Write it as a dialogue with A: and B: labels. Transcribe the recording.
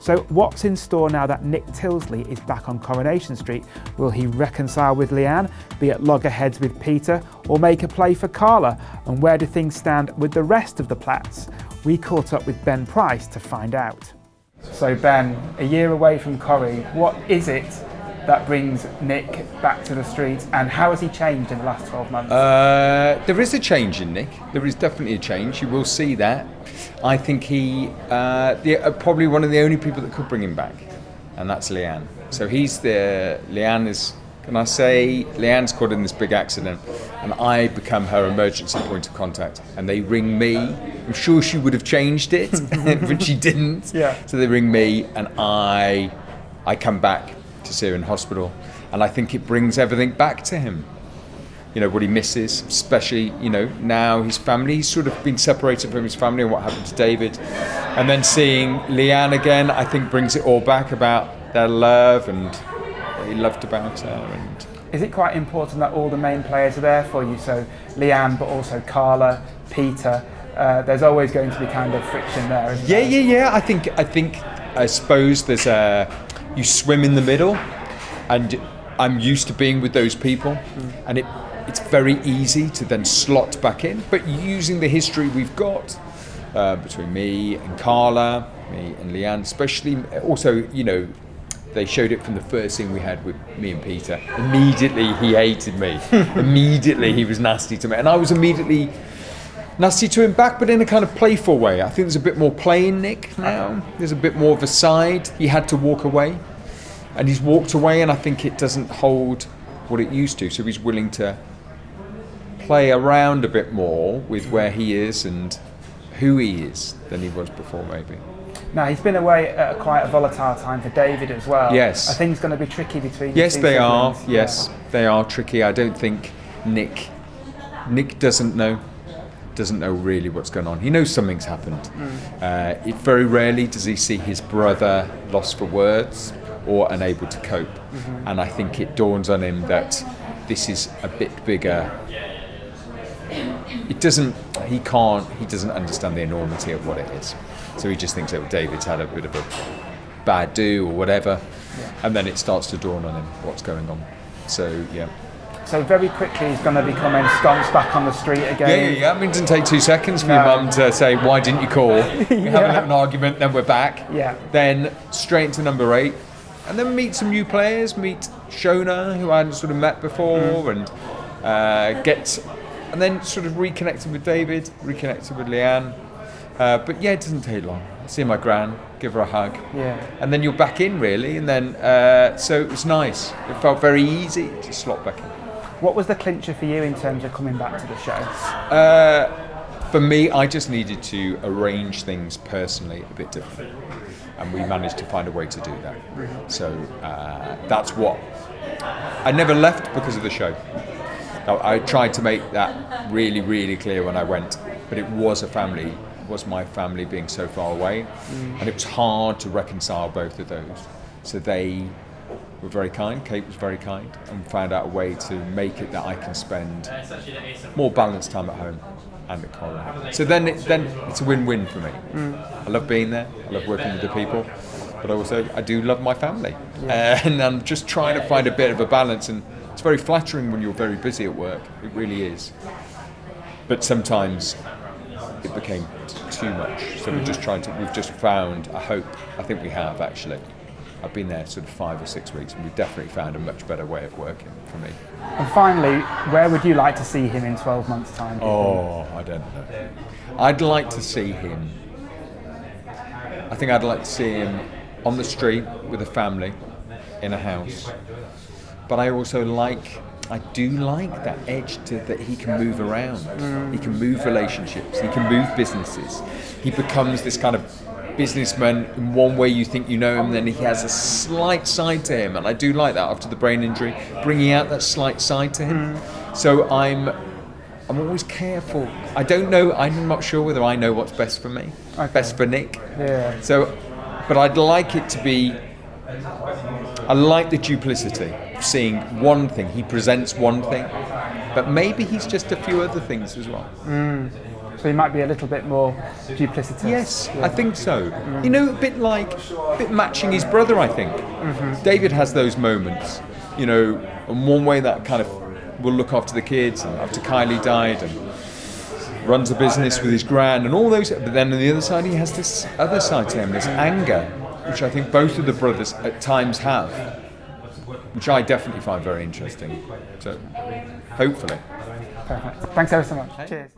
A: So what's in store now that Nick Tilsley is back on Coronation Street? Will he reconcile with Leanne, be at loggerheads with Peter, or make a play for Carla? And where do things stand with the rest of the Platts? We caught up with Ben Price to find out. So Ben, a year away from Corrie, what is it that brings Nick back to the streets, and how has he changed in the last 12 months?
B: There is a change in Nick. There is definitely a change. You will see that. I think he probably one of the only people that could bring him back, and that's Leanne. So he's there. Leanne is, can I say, Leanne's caught in this big accident, and I become her emergency point of contact. And they ring me. I'm sure she would have changed it, but she didn't.
A: Yeah.
B: So they ring me, and I come back to see her in hospital, and I think it brings everything back to him. You know, what he misses, especially, you know, now his family, he's sort of been separated from his family and what happened to David. And then seeing Leanne again, I think brings it all back about their love and what he loved about her. And
A: is it quite important that all the main players are there for you? So Leanne, but also Carla, Peter, there's always going to be kind of friction there, isn't there?
B: Yeah. I suppose there's you swim in the middle, and I'm used to being with those people, and it's very easy to then slot back in. But using the history we've got between me and Carla, me and Leanne, especially, also, you know, they showed it from the first scene we had with me and Peter. Immediately he hated me. Immediately he was nasty to me, and I was immediately nasty to him back, but in a kind of playful way. I think there's a bit more play in Nick now. There's a bit more of a side. He had to walk away, and he's walked away, and I think it doesn't hold what it used to. So he's willing to play around a bit more with where he is and who he is than he was before, maybe.
A: Now, he's been away at quite a volatile time for David as well.
B: Yes.
A: Are things going to be tricky between
B: Yes,
A: the two
B: they are.
A: siblings?
B: Yes, they are tricky. I don't think Nick doesn't know really what's going on. He knows something's happened. It very rarely does he see his brother lost for words or unable to cope. And I think it dawns on him that this is a bit bigger. He doesn't understand the enormity of what it is. So he just thinks that David's had a bit of a bad do or whatever. And then it starts to dawn on him what's going on. So, yeah.
A: So very quickly he's going to become ensconced back on the street again.
B: Yeah. I mean, it didn't take 2 seconds for your mum to say, why didn't you call? We have a little argument, then we're back.
A: Yeah.
B: Then straight into number 8. And then meet some new players, meet Shona, who I hadn't sort of met before, and and then sort of reconnected with David, reconnected with Leanne. But yeah, it doesn't take long. See my gran, give her a hug.
A: Yeah.
B: And then you're back in, really. And then, so it was nice. It felt very easy to slot back in.
A: What was the clincher for you in terms of coming back to the show?
B: For me, I just needed to arrange things personally a bit differently. And we managed to find a way to do that. So that's what... I never left because of the show. Now, I tried to make that really, really clear when I went, but it was a family. It was my family being so far away. And it was hard to reconcile both of those. So they were very kind, Kate was very kind, and found out a way to make it that I can spend more balanced time at home and at Corrie. So then it's a win-win for me. I love being there, I love working with the people, but also I do love my family. And I'm just trying to find a bit of a balance, and it's very flattering when you're very busy at work, it really is. But sometimes it became too much, so we've just found, I think we have actually. I've been there sort of 5 or 6 weeks, and we've definitely found a much better way of working for me.
A: And finally, where would you like to see him in 12 months' time?
B: I don't know. I'd like to see him. I think I'd like to see him on the street with a family, in a house. But I also do like that edge that he can move around. He can move relationships. He can move businesses. He becomes this kind of businessman. In one way you think you know him, then he has a slight side to him, and I do like that after the brain injury, bringing out that slight side to him. So I'm always careful. I don't know, I'm not sure whether I know what's best for me, best for Nick.
A: Yeah.
B: So, but I'd like it to be, I like the duplicity of seeing one thing, he presents one thing, but maybe he's just a few other things as well.
A: So he might be a little bit more duplicitous.
B: Yes, I think so. You know, a bit matching his brother, I think. David has those moments, you know, and one way that kind of will look after the kids, and after Kylie died, and runs a business with his gran, and all those. But then on the other side, he has this other side to him, this anger, which I think both of the brothers at times have, which I definitely find very interesting. So, hopefully.
A: Perfect. Thanks ever so much. Cheers.